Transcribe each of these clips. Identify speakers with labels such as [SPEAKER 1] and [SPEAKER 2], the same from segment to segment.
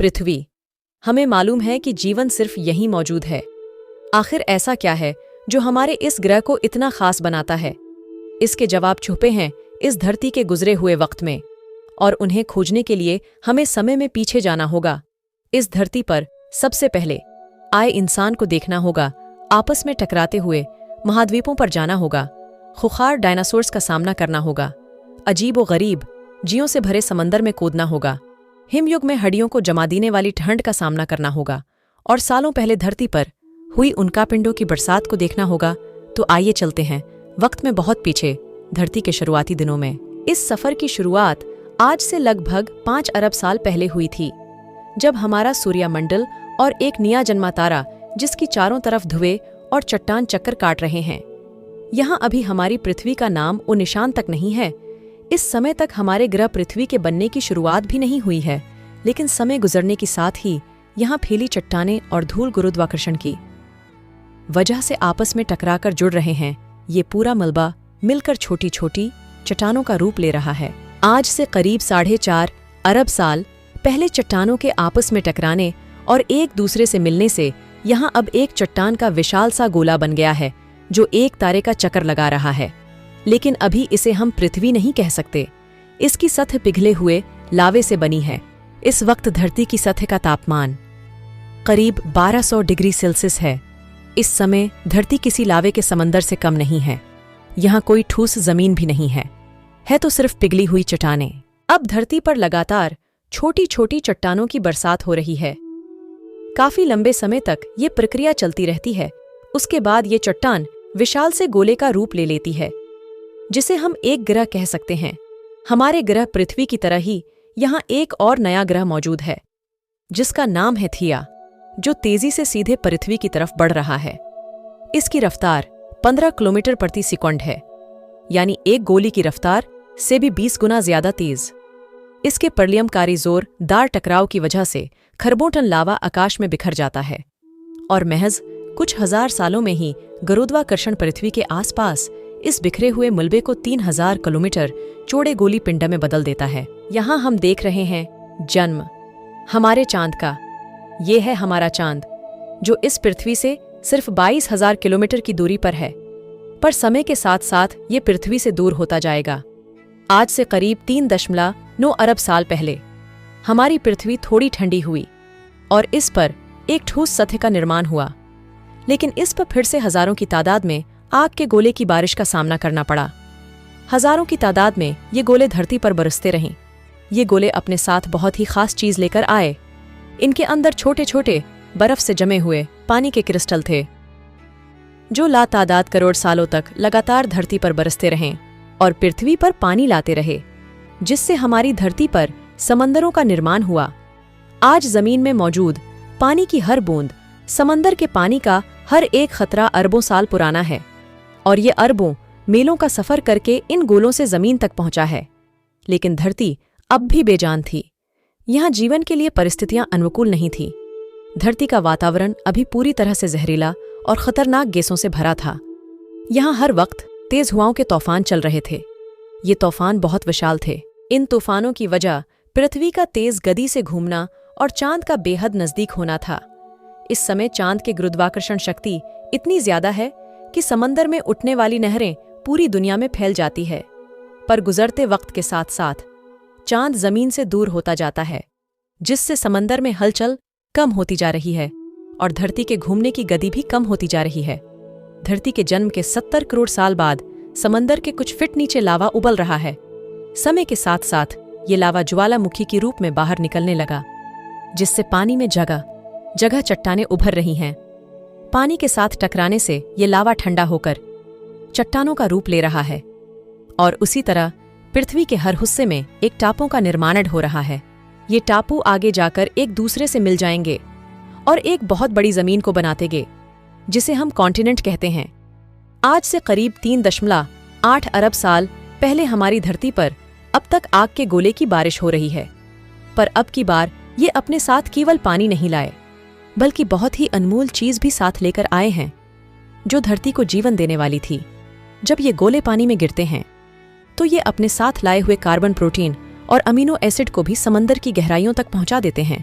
[SPEAKER 1] पृथ्वी। हमें मालूम है कि जीवन सिर्फ यहीं मौजूद है। आखिर ऐसा क्या है जो हमारे इस ग्रह को इतना खास बनाता है? इसके जवाब छुपे हैं इस धरती के गुजरे हुए वक्त में, और उन्हें खोजने के लिए हमें समय में पीछे जाना होगा। इस धरती पर सबसे पहले आए इंसान को देखना होगा, आपस में टकराते हुए महाद्वीपों पर जाना होगा, खुखार डायनासोर्स का सामना करना होगा, अजीब व गरीब जीवों से भरे समंदर में कूदना होगा, हिमयुग में हड्डियों को जमा देने वाली ठंड का सामना करना होगा, और सालों पहले धरती पर हुई उल्कापिंडों की बरसात को देखना होगा। तो आइए चलते हैं वक्त में बहुत पीछे, धरती के शुरुआती दिनों में। इस सफर की शुरुआत आज से लगभग 5 अरब साल पहले हुई थी, जब हमारा सूर्यमंडल और एक नया जन्मा तारा, जिसकी चारों तरफ धुएं और चट्टान चक्कर काट रहे हैं। यहाँ अभी हमारी पृथ्वी का नाम और निशान तक नहीं है। इस समय तक हमारे ग्रह पृथ्वी के बनने की शुरुआत भी नहीं हुई है, लेकिन समय गुजरने के साथ ही यहाँ फैली चट्टानें और धूल गुरुत्वाकर्षण की वजह से आपस में टकराकर जुड़ रहे हैं। ये पूरा मलबा मिलकर छोटी छोटी चट्टानों का रूप ले रहा है। आज से करीब 4.5 अरब साल पहले चट्टानों के आपस में टकराने और एक दूसरे से मिलने से यहाँ अब एक चट्टान का विशाल सा गोला बन गया है, जो एक तारे का चक्कर लगा रहा है। लेकिन अभी इसे हम पृथ्वी नहीं कह सकते। इसकी सतह पिघले हुए लावे से बनी है। इस वक्त धरती की सतह का तापमान करीब 1200 डिग्री सेल्सियस है। इस समय धरती किसी लावे के समंदर से कम नहीं है। यहाँ कोई ठोस जमीन भी नहीं है तो सिर्फ पिघली हुई चट्टानें। अब धरती पर लगातार छोटी छोटी चट्टानों की बरसात हो रही है। काफी लंबे समय तक ये प्रक्रिया चलती रहती है। उसके बाद ये चट्टान विशाल से गोले का रूप ले लेती है, जिसे हम एक ग्रह कह सकते हैं। हमारे ग्रह पृथ्वी की तरह ही यहाँ एक और नया ग्रह मौजूद है, जिसका नाम है थिया, जो तेजी से सीधे पृथ्वी की तरफ बढ़ रहा है। इसकी रफ्तार 15 किलोमीटर प्रति सेकंड है, यानी एक गोली की रफ्तार से भी 20 गुना ज्यादा तेज। इसके प्रलयंकारी जोरदार टकराव की वजह से खरबों टन लावा आकाश में बिखर जाता है, और महज कुछ हजार सालों में ही गुरुत्वाकर्षण पृथ्वी के आसपास इस बिखरे हुए मलबे को 3000 किलोमीटर चौड़े गोली पिंड में बदल देता है। यहाँ हम देख रहे हैं जन्म हमारे चांद का। ये है हमारा चांद, जो इस पृथ्वी से सिर्फ 22,000 किलोमीटर की दूरी पर है, पर समय के साथ साथ ये पृथ्वी से दूर होता जाएगा। आज से करीब 3.9 अरब साल पहले हमारी पृथ्वी थोड़ी ठंडी हुई और इस पर एक ठोस सतह का निर्माण हुआ, लेकिन इस पर फिर से हजारों की तादाद में आग के गोले की बारिश का सामना करना पड़ा। हजारों की तादाद में ये गोले धरती पर बरसते रहे। ये गोले अपने साथ बहुत ही खास चीज लेकर आए। इनके अंदर छोटे छोटे बर्फ से जमे हुए पानी के क्रिस्टल थे, जो लातादाद करोड़ सालों तक लगातार धरती पर बरसते रहें और पृथ्वी पर पानी लाते रहे, जिससे हमारी धरती पर समंदरों का निर्माण हुआ। आज जमीन में मौजूद पानी की हर बूंद समंदर के पानी का हर एक खतरा अरबों साल पुराना है, और ये अरबों मीलों का सफर करके इन गोलों से जमीन तक पहुंचा है। लेकिन धरती अब भी बेजान थी। यहाँ जीवन के लिए परिस्थितियां अनुकूल नहीं थी। धरती का वातावरण अभी पूरी तरह से जहरीला और खतरनाक गैसों से भरा था। यहाँ हर वक्त तेज हवाओं के तूफान चल रहे थे। ये तूफान बहुत विशाल थे। इन तूफानों की वजह पृथ्वी का तेज गति से घूमना और चांद का बेहद नजदीक होना था। इस समय चांद के गुरुत्वाकर्षण शक्ति इतनी ज्यादा है कि समंदर में उठने वाली नहरें पूरी दुनिया में फैल जाती है। पर गुजरते वक्त के साथ साथ चांद जमीन से दूर होता जाता है, जिससे समंदर में हलचल कम होती जा रही है और धरती के घूमने की गति भी कम होती जा रही है। धरती के जन्म के 70 करोड़ साल बाद समंदर के कुछ फीट नीचे लावा उबल रहा है। समय के साथ साथ ये लावा ज्वालामुखी के रूप में बाहर निकलने लगा, जिससे पानी में जगह जगह चट्टानें उभर रही हैं। पानी के साथ टकराने से ये लावा ठंडा होकर चट्टानों का रूप ले रहा है, और उसी तरह पृथ्वी के हर हिस्से में एक टापू का निर्माण हो रहा है। ये टापू आगे जाकर एक दूसरे से मिल जाएंगे और एक बहुत बड़ी जमीन को बनातेंगे, जिसे हम कॉन्टिनेंट कहते हैं। आज से करीब 3.8 अरब साल पहले हमारी धरती पर अब तक आग के गोले की बारिश हो रही है, पर अब की बार ये अपने साथ केवल पानी नहीं लाए, बल्कि बहुत ही अनमोल चीज भी साथ लेकर आए हैं, जो धरती को जीवन देने वाली थी। जब ये गोले पानी में गिरते हैं तो ये अपने साथ लाए हुए कार्बन, प्रोटीन और अमीनो एसिड को भी समंदर की गहराइयों तक पहुंचा देते हैं।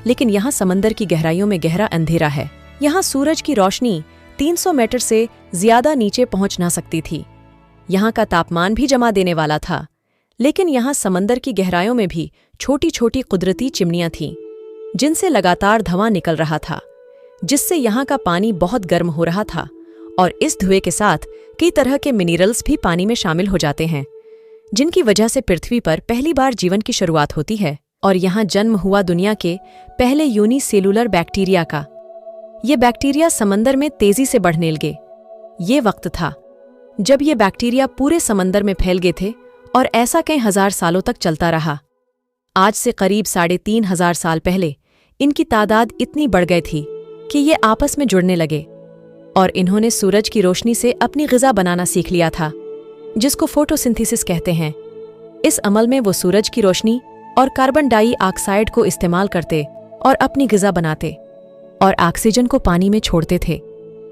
[SPEAKER 1] लेकिन यहाँ समंदर की गहराइयों में गहरा अंधेरा है। यहाँ सूरज की रोशनी 300 मीटर से ज्यादा नीचे पहुंच ना सकती थी। यहाँ का तापमान भी जमा देने वाला था, लेकिन यहाँ समंदर की गहराइयों में भी छोटी छोटी कुदरती चिमनियां थीं, जिनसे लगातार धुआं निकल रहा था, जिससे यहाँ का पानी बहुत गर्म हो रहा था। और इस धुएं के साथ कई तरह के मिनरल्स भी पानी में शामिल हो जाते हैं, जिनकी वजह से पृथ्वी पर पहली बार जीवन की शुरुआत होती है। और यहाँ जन्म हुआ दुनिया के पहले यूनिसेलुलर बैक्टीरिया का। ये बैक्टीरिया समंदर में तेजी से बढ़ने लगे। ये वक्त था जब ये बैक्टीरिया पूरे समंदर में फैल गए थे, और ऐसा कई हजार सालों तक चलता रहा। आज से करीब 3,500 साल पहले इनकी तादाद इतनी बढ़ गई थी कि ये आपस में जुड़ने लगे, और इन्होंने सूरज की रोशनी से अपनी ग़िज़ा बनाना सीख लिया था, जिसको फोटोसिंथेसिस कहते हैं। इस अमल में वो सूरज की रोशनी और कार्बन डाइऑक्साइड को इस्तेमाल करते और अपनी ग़िज़ा बनाते, और ऑक्सीजन को पानी में छोड़ते थे।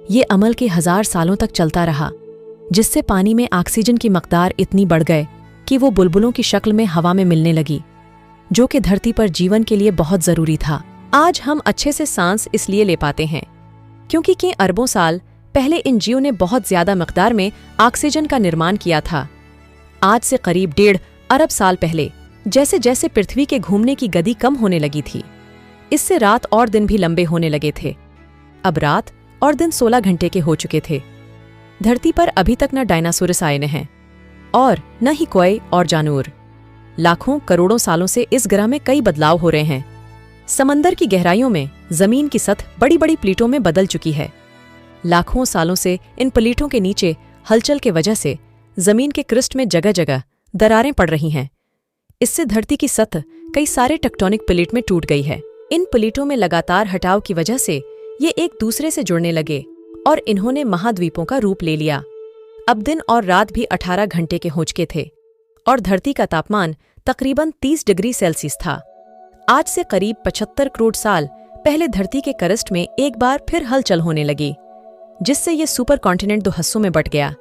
[SPEAKER 1] ये अमल के 1000 सालों तक चलता रहा, जिससे पानी में ऑक्सीजन की मकदार इतनी बढ़ गए कि वो बुलबुलों की शक्ल में हवा में मिलने लगी, जो कि धरती पर जीवन के लिए बहुत ज़रूरी था। आज हम अच्छे से सांस इसलिए ले पाते हैं क्योंकि कई अरबों साल पहले इन जीवों ने बहुत ज्यादा मकदार में ऑक्सीजन का निर्माण किया था। आज से करीब 1.5 अरब साल पहले जैसे जैसे पृथ्वी के घूमने की गति कम होने लगी थी, इससे रात और दिन भी लंबे होने लगे थे। अब रात और दिन 16 घंटे के हो चुके थे। धरती पर अभी तक न डायनासोरस आए हैं और न ही कोई और जानवर। लाखों करोड़ों सालों से इस ग्रह में कई बदलाव हो रहे हैं। समंदर की गहराइयों में जमीन की सतह बड़ी बड़ी प्लेटों में बदल चुकी है। लाखों सालों से इन प्लेटों के नीचे हलचल के वजह से जमीन के क्रिस्ट में जगह जगह दरारें पड़ रही हैं। इससे धरती की सतह कई सारे टेक्टोनिक प्लेट में टूट गई है। इन प्लेटों में लगातार हटाव की वजह से ये एक दूसरे से जुड़ने लगे और इन्होंने महाद्वीपों का रूप ले लिया। अब दिन और रात भी 18 घंटे के हो चुके थे और धरती का तापमान तकरीबन 30 डिग्री सेल्सियस था। आज से करीब 75 करोड़ साल पहले धरती के क्रस्ट में एक बार फिर हलचल होने लगी, जिससे ये सुपर कॉन्टिनेंट 2 हिस्सों में बंट गया,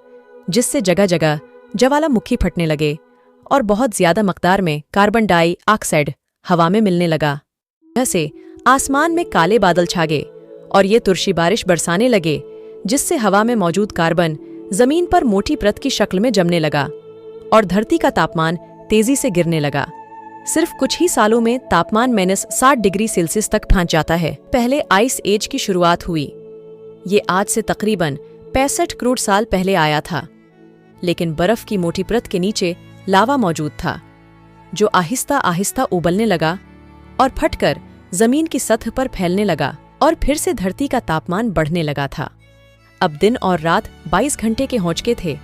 [SPEAKER 1] जिससे जगह जगह ज्वालामुखी फटने लगे और बहुत ज्यादा मकदार में कार्बन डाइऑक्साइड हवा में मिलने लगा। जैसे आसमान में काले बादल छा गए और ये तुर्शी बारिश बरसाने लगे, जिससे हवा में मौजूद कार्बन जमीन पर मोटी परत की शक्ल में जमने लगा और धरती का तापमान तेजी से गिरने लगा। सिर्फ कुछ ही सालों में तापमान -60 डिग्री सेल्सियस तक पहुंच जाता है। पहले आइस एज की शुरुआत हुई। ये आज से तकरीबन 65 करोड़ साल पहले आया था, लेकिन बर्फ की मोटी परत के नीचे लावा मौजूद था, जो आहिस्ता आहिस्ता उबलने लगा और फटकर जमीन की सतह पर फैलने लगा और फिर से धरती का तापमान बढ़ने लगा था। अब दिन और रात 22 घंटे के हो चुके थे।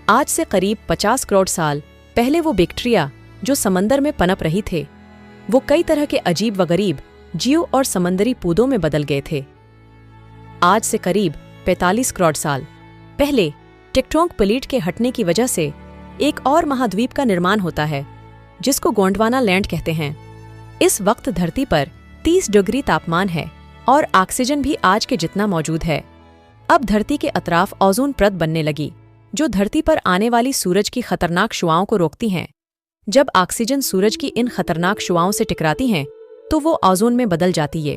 [SPEAKER 1] आज से करीब 50 करोड़ साल पहले वो बैक्टीरिया जो समंदर में पनप रही थे, वो कई तरह के अजीब व गरीब जीव और समंदरी पौधों में बदल गए थे। आज से करीब 45 करोड़ साल पहले टेक्टोनिक प्लेट के हटने की वजह से एक और महाद्वीप का निर्माण होता है, जिसको गोंडवाना लैंड कहते हैं। इस वक्त धरती पर 30 डिग्री तापमान है और ऑक्सीजन भी आज के जितना मौजूद है। अब धरती के अतराफ ओजोन परत बनने लगी, जो धरती पर आने वाली सूरज की खतरनाक शुआओं को रोकती हैं। जब ऑक्सीजन सूरज की इन खतरनाक शुआओं से टकराती हैं, तो वो ओजोन में बदल जाती है।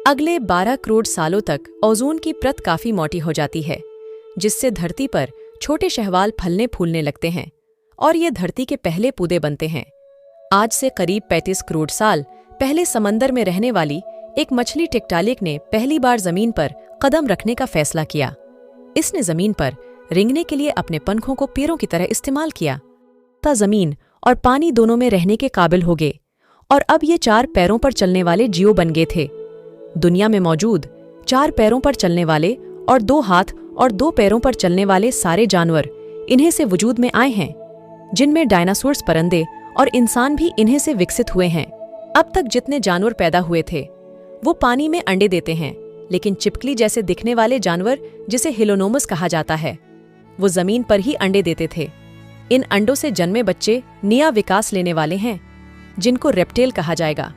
[SPEAKER 1] अगले 12 करोड़ सालों तक ओजोन की परत काफी मोटी हो जाती है, जिससे धरती पर छोटे शैवाल फलने फूलने लगते हैं और ये धरती के पहले पौधे बनते हैं। आज से करीब 35 करोड़ साल पहले समंदर में रहने वाली एक मछली टिकटालिक ने पहली बार जमीन पर कदम रखने का फैसला किया। इसने जमीन पर रेंगने के लिए अपने पंखों को पैरों की तरह इस्तेमाल किया, ता जमीन और पानी दोनों में रहने के काबिल हो गए और अब ये 4 पैरों पर चलने वाले जीव बन गए थे। दुनिया में मौजूद 4 पैरों पर चलने वाले और 2 हाथ और 2 पैरों पर चलने वाले सारे जानवर इन्हीं से वजूद में आए हैं, जिनमें डायनासोर्स, परंदे और इंसान भी इन्हीं से विकसित हुए हैं। अब तक जितने जानवर पैदा हुए थे वो पानी में अंडे देते हैं, लेकिन चिपकली जैसे दिखने वाले जानवर, जिसे हिलोनोमस कहा जाता है, वो जमीन पर ही अंडे देते थे। इन अंडों से जन्मे बच्चे नया विकास लेने वाले हैं, जिनको रेप्टेल कहा जाएगा।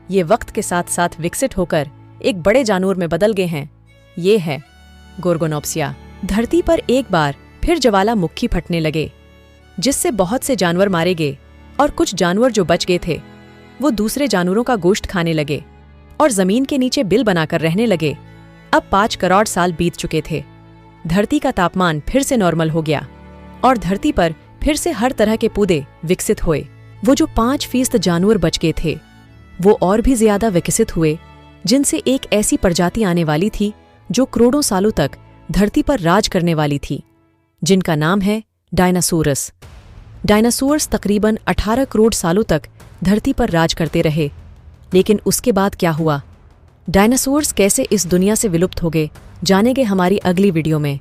[SPEAKER 1] ये वक्त के साथ साथ विकसित होकर एक बड़े जानवर में बदल गए हैं। ये है गोर्गोनॉप्सिया। धरती पर एक बार फिर ज्वालामुखी फटने लगे, जिससे बहुत से जानवर मारे गए और कुछ जानवर जो बच गए थे वो दूसरे जानवरों का गोश्त खाने लगे। और जमीन के नीचे बिल बनाकर रहने लगे। अब 5 करोड़ साल बीत चुके थे। धरती का तापमान फिर से नॉर्मल हो गया और धरती पर फिर से हर तरह के पौधे विकसित हुए। वो जो 5% जानवर बच गए थे वो और भी ज्यादा विकसित हुए, जिनसे एक ऐसी प्रजाति आने वाली थी जो करोड़ों सालों तक धरती पर राज करने वाली थी, जिनका नाम है डायनासोरस। डायनासोरस तकरीबन 18 करोड़ सालों तक धरती पर राज करते रहे। लेकिन उसके बाद क्या हुआ? डायनासोरस कैसे इस दुनिया से विलुप्त हो गए, जानेंगे हमारी अगली वीडियो में।